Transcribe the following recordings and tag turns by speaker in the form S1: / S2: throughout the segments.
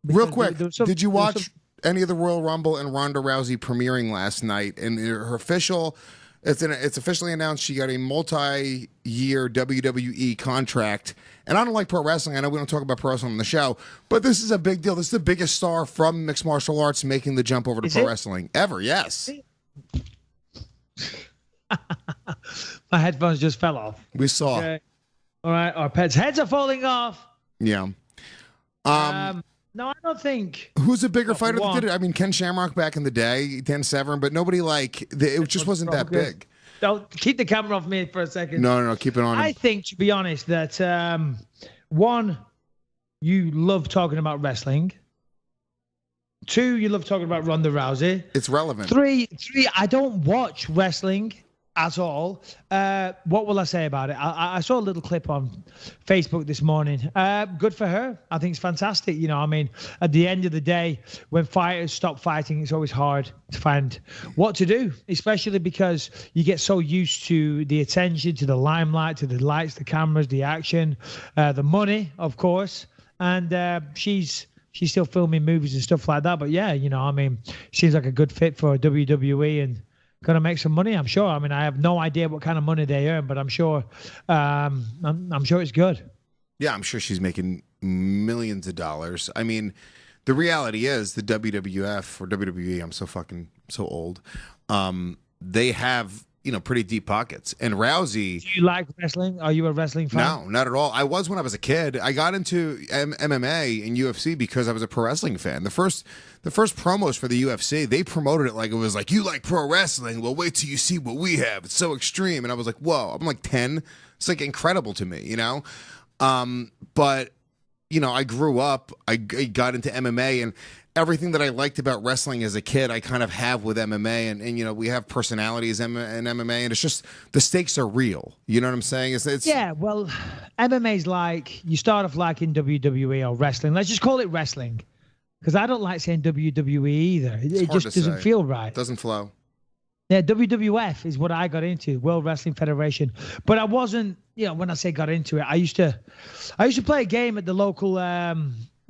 S1: Real quick, did you watch any of the Royal Rumble and Ronda Rousey premiering last night? And her official, it's officially announced she got a multi-year WWE contract. And I don't like pro wrestling. I know we don't talk about pro wrestling on the show, but this is a big deal. This is the biggest star from mixed martial arts making the jump over to pro wrestling ever. Yes.
S2: My headphones just fell off.
S1: We saw.
S2: Okay. All right, our pets' heads are falling off.
S1: Yeah.
S2: No, I don't think.
S1: Who's a bigger fighter that did it? I mean, Ken Shamrock back in the day, Dan Severn, but nobody it just wasn't that big.
S2: Don't keep the camera off me for a second.
S1: No, keep it on.
S2: I think, to be honest, that one, you love talking about wrestling. Two, you love talking about Ronda Rousey.
S1: It's relevant.
S2: Three, I don't watch wrestling at all. What will I say about it? I saw a little clip on Facebook this morning. Good for her. I think it's fantastic. You know, I mean, at the end of the day, when fighters stop fighting, it's always hard to find what to do, especially because you get so used to the attention, to the limelight, to the lights, the cameras, the action, the money, of course. And she's still filming movies and stuff like that. But yeah, you know, I mean, seems like a good fit for WWE and going to make some money, I'm sure. I mean, I have no idea what kind of money they earn, but I'm sure I'm sure it's good. Yeah,
S1: I'm sure she's making millions of dollars. I mean, the reality is the WWF or WWE, I'm so old. They have, you know, pretty deep pockets. And Rousey...
S2: Do you like wrestling? Are you a wrestling fan?
S1: No, not at all. I was when I was a kid. I got into MMA and UFC because I was a pro wrestling fan. The first promos for the UFC, they promoted it like it was like, you like pro wrestling? Well, wait till you see what we have. It's so extreme. And I was like, whoa. I'm like 10. It's like incredible to me, you know? But, you know, I grew up. I got into MMA and everything that I liked about wrestling as a kid, I kind of have with MMA, and you know, we have personalities in MMA, and it's just the stakes are real. You know what I'm saying? It's
S2: yeah. Well, MMA's like you start off like in WWE or wrestling. Let's just call it wrestling, because I don't like saying WWE either. It just doesn't feel right.
S1: It doesn't flow.
S2: Yeah, WWF is what I got into, World Wrestling Federation. But I wasn't, you know, when I say got into it, I used to play a game at the local. What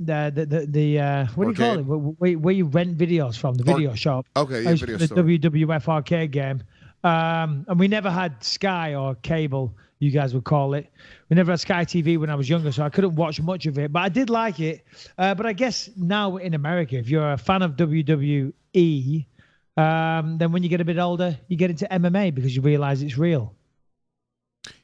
S2: do you call it? Where you rent videos from, the video shop.
S1: Okay, yeah, video store.
S2: The WWF arcade game. And we never had Sky or cable, you guys would call it. We never had Sky TV when I was younger, so I couldn't watch much of it. But I did like it. But I guess now in America, if you're a fan of WWE, then when you get a bit older, you get into MMA because you realize it's real.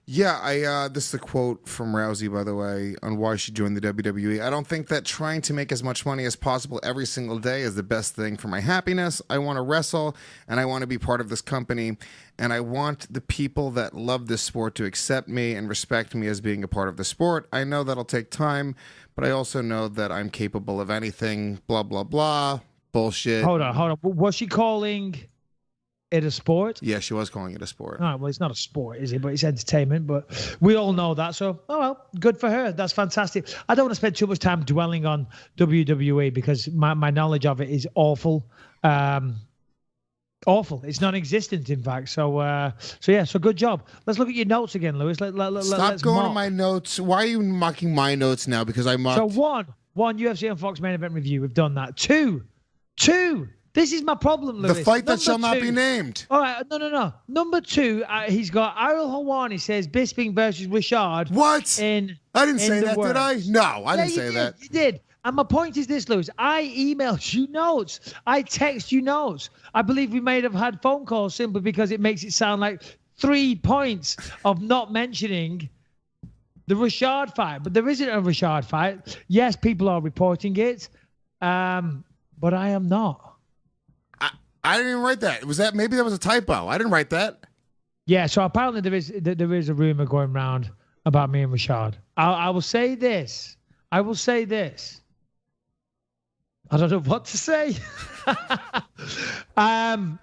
S1: Yeah, this is a quote from Rousey, by the way, on why she joined the WWE. I don't think that trying to make as much money as possible every single day is the best thing for my happiness. I want to wrestle, and I want to be part of this company, and I want the people that love this sport to accept me and respect me as being a part of the sport. I know that'll take time, but I also know that I'm capable of anything, blah, blah, blah, bullshit.
S2: Hold on. Was she calling it a sport?
S1: Yeah, she was calling it a sport.
S2: All right, well, it's not a sport, is it? But it's entertainment. But we all know that. So, oh well, good for her. That's fantastic. I don't want to spend too much time dwelling on WWE because my knowledge of it is awful. Awful. It's non-existent, in fact. So yeah. So good job. Let's look at your notes again, Lewis.
S1: Stop going to my notes. Why are you mocking my notes now? Because I mocked.
S2: So one UFC on Fox main event review. We've done that. Two. This is my problem, Lewis.
S1: The fight that shall not be named.
S2: All right, no. Number 2, he's got Ariel Helwani says Bisping versus Richard.
S1: What? I didn't say that, did I? No, I didn't say that.
S2: You did. And my point is this, Lewis. I emailed you notes. I text you notes. I believe we may have had phone calls simply because it makes it sound like 3 points of not mentioning the Richard fight. But there isn't a Richard fight. Yes, people are reporting it, but I am not.
S1: I didn't even write that. Maybe that was a typo. I didn't write that.
S2: Yeah, so apparently there is a rumor going around about me and Richard. I will say this. I don't know what to say. Well,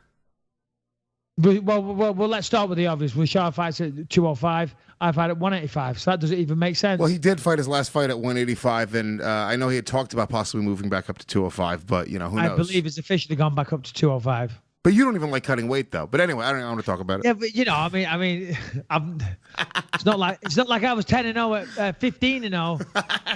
S2: let's start with the obvious. Richard fights at 205. I fight at 185. So that doesn't even make sense.
S1: Well, he did fight his last fight at 185, and I know he had talked about possibly moving back up to 205, but, you know, who knows?
S2: I believe it's officially gone back up to 205.
S1: But you don't even like cutting weight, though. But anyway, I don't want to talk about it.
S2: Yeah, but it's not like I was 10-0 at 15-0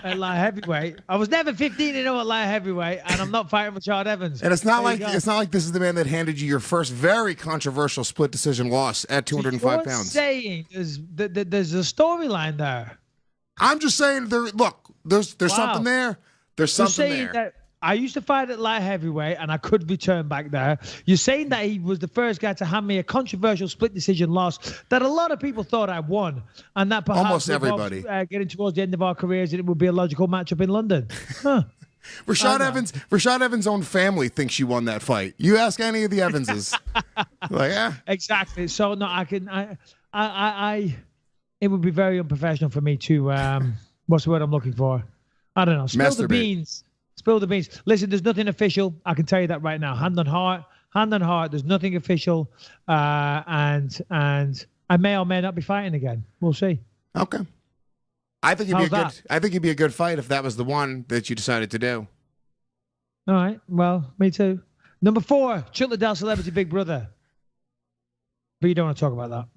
S2: at light heavyweight. I was never 15-0 at light heavyweight, and I'm not fighting with Chad Evans.
S1: And it's not like this is the man that handed you your first very controversial split decision loss at 205 pounds.
S2: You're saying there's a storyline there.
S1: I'm just saying there's something there. There's something there.
S2: That I used to fight at light heavyweight, and I could return back there. You're saying that he was the first guy to hand me a controversial split decision loss that a lot of people thought I won, and that perhaps
S1: almost everybody
S2: getting towards the end of our careers, it would be a logical matchup in London. Huh.
S1: Rashad Evans' own family thinks you won that fight. You ask any of the Evanses, like, yeah,
S2: exactly. So no, it would be very unprofessional for me to what's the word I'm looking for? I don't know. Spill the beans. Spill the beans. Listen, there's nothing official. I can tell you that right now. Hand on heart. There's nothing official, and I may or may not be fighting again. We'll see.
S1: Okay. I think it'd be a good fight if that was the one that you decided to do.
S2: All right. Well, me too. Number 4, Chuck Liddell, Celebrity Big Brother. But you don't want to talk about that.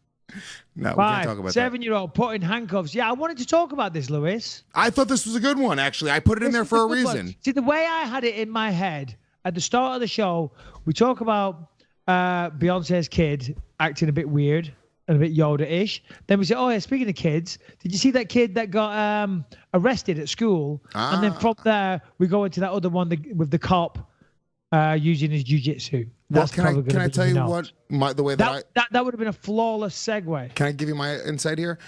S1: No,
S2: 5,
S1: we can't talk about
S2: 7-year-old put in handcuffs. Yeah, I wanted to talk about this, Lewis.
S1: I thought this was a good one, actually. I put it in there for a reason.
S2: One. See, the way I had it in my head at the start of the show, we talk about Beyonce's kid acting a bit weird and a bit Yoda-ish. Then we say, oh, yeah, speaking of kids, did you see that kid that got arrested at school? And then from there, we go into that other one with the cop using his jiu-jitsu.
S1: Well, can I tell you what the way that
S2: would have been a flawless segue.
S1: Can I give you my insight here?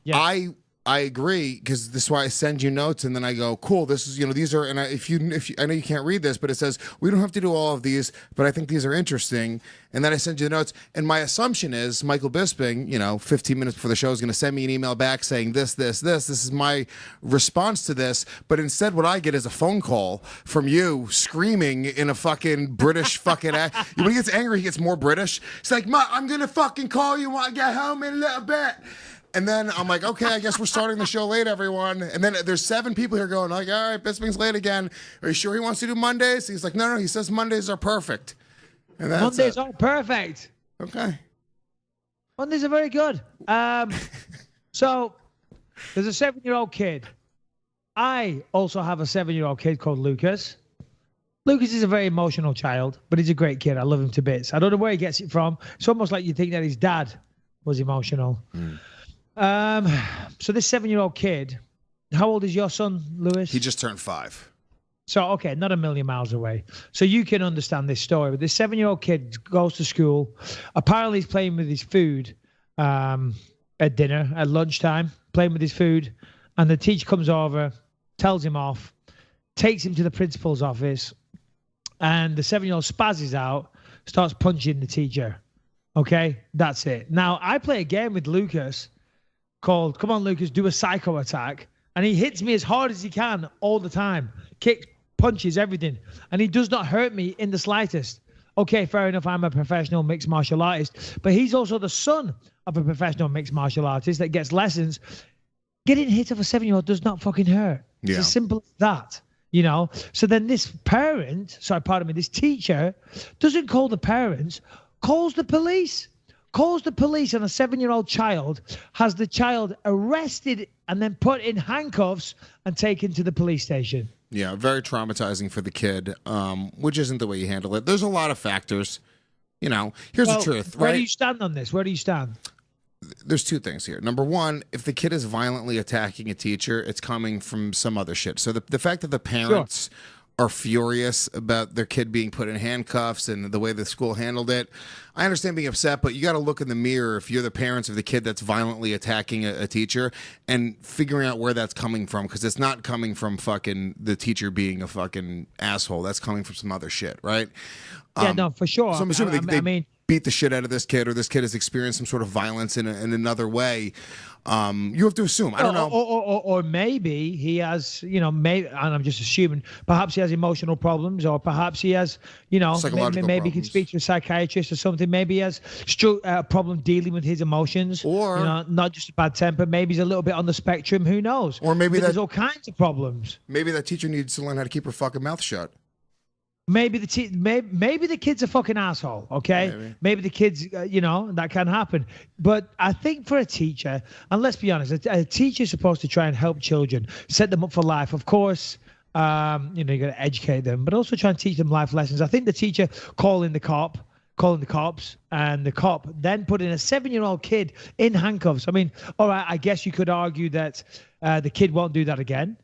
S2: Yeah.
S1: I agree, because this is why I send you notes and then I go, cool, this is, these are, and if you I know you can't read this, but it says we don't have to do all of these, but I think these are interesting. And then I send you the notes, and my assumption is Michael Bisping, 15 minutes before the show, is going to send me an email back saying this is my response to this. But instead, what I get is a phone call from you screaming in a fucking British fucking act. When he gets angry, he gets more British. It's like, I'm going to fucking call you when I get home in a little bit. And then I'm like, okay, I guess we're starting the show late, everyone. And then there's 7 people here going like, all right, Bisping's late again. Are you sure he wants to do Mondays? He's like, no, he says Mondays are perfect. And that's
S2: Mondays are perfect.
S1: Okay.
S2: Mondays are very good. So there's a 7-year-old kid. I also have a 7-year-old kid called Lucas. Lucas is a very emotional child, but he's a great kid. I love him to bits. I don't know where he gets it from. It's almost like you think that his dad was emotional. So this 7-year-old kid, how old is your son, Lewis?
S1: He just turned 5.
S2: So, okay, not a million miles away. So you can understand this story. But this 7-year-old kid goes to school. Apparently he's playing with his food at dinner, at lunchtime, playing with his food. And the teacher comes over, tells him off, takes him to the principal's office. And the 7-year-old spazzes out, starts punching the teacher. Okay, that's it. Now, I play a game with Lucas called, come on, Lucas, do a psycho attack. And he hits me as hard as he can all the time. Kicks, punches, everything. And he does not hurt me in the slightest. Okay, fair enough, I'm a professional mixed martial artist. But he's also the son of a professional mixed martial artist that gets lessons. Getting hit of a 7-year-old does not fucking hurt. Yeah. It's as simple as that. So then this this teacher doesn't call the parents, calls the police. Calls the police, and a 7-year-old child has the child arrested and then put in handcuffs and taken to the police station.
S1: Yeah, very traumatizing for the kid, which isn't the way you handle it. There's a lot of factors. Here's the truth, right?
S2: Where do you stand on this? Where do you stand?
S1: There's 2 things here. Number 1, if the kid is violently attacking a teacher, it's coming from some other shit. So the fact that the parents are furious about their kid being put in handcuffs and the way the school handled it, I understand being upset, but you got to look in the mirror if you're the parents of the kid that's violently attacking a teacher and figuring out where that's coming from, because it's not coming from fucking the teacher being a fucking asshole. That's coming from some other shit, right?
S2: Yeah, no, for sure.
S1: So I'm assuming they beat the shit out of this kid, or this kid has experienced some sort of violence in another way. You have to assume. I don't know.
S2: Or maybe he has, maybe, and I'm just assuming, perhaps he has emotional problems, or perhaps he has, maybe he can speak to a psychiatrist or something. Maybe he has a problem dealing with his emotions, or not just a bad temper. Maybe he's a little bit on the spectrum. Who knows?
S1: Or maybe
S2: there's all kinds of problems.
S1: Maybe that teacher needs to learn how to keep her fucking mouth shut.
S2: maybe maybe the kid's a fucking asshole. Okay, maybe the kids, that can happen. But I think for a teacher, and let's be honest, a teacher's supposed to try and help children, set them up for life. Of course, you got to educate them, but also try and teach them life lessons. I think the teacher calling the cops, and the cop then putting a 7-year-old kid in handcuffs. I mean, all right, I guess you could argue that the kid won't do that again,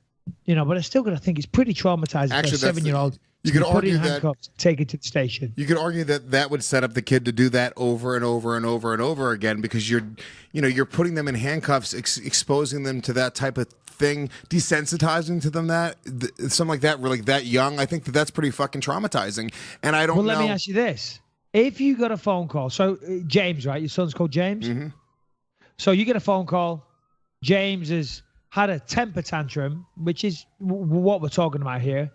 S2: but I still got to think it's pretty traumatizing for a 7-year-old.
S1: You could argue
S2: that take it to the station.
S1: You could argue that would set up the kid to do that over and over and over and over again, because you're putting them in handcuffs, exposing them to that type of thing, desensitizing to them something like that, really that young. I think that's pretty fucking traumatizing. And I don't know.
S2: Well, let me ask you this: if you got a phone call, so James, right? Your son's called James.
S1: Mm-hmm.
S2: So you get a phone call. James has had a temper tantrum, which is what we're talking about here.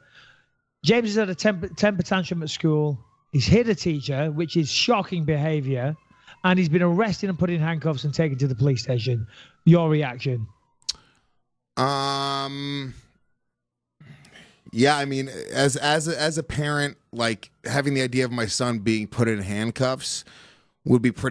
S2: James has had a temper tantrum at school. He's hit a teacher, which is shocking behavior, and he's been arrested and put in handcuffs and taken to the police station. Your reaction?
S1: Yeah, I mean, as a parent, like having the idea of my son being put in handcuffs would be pretty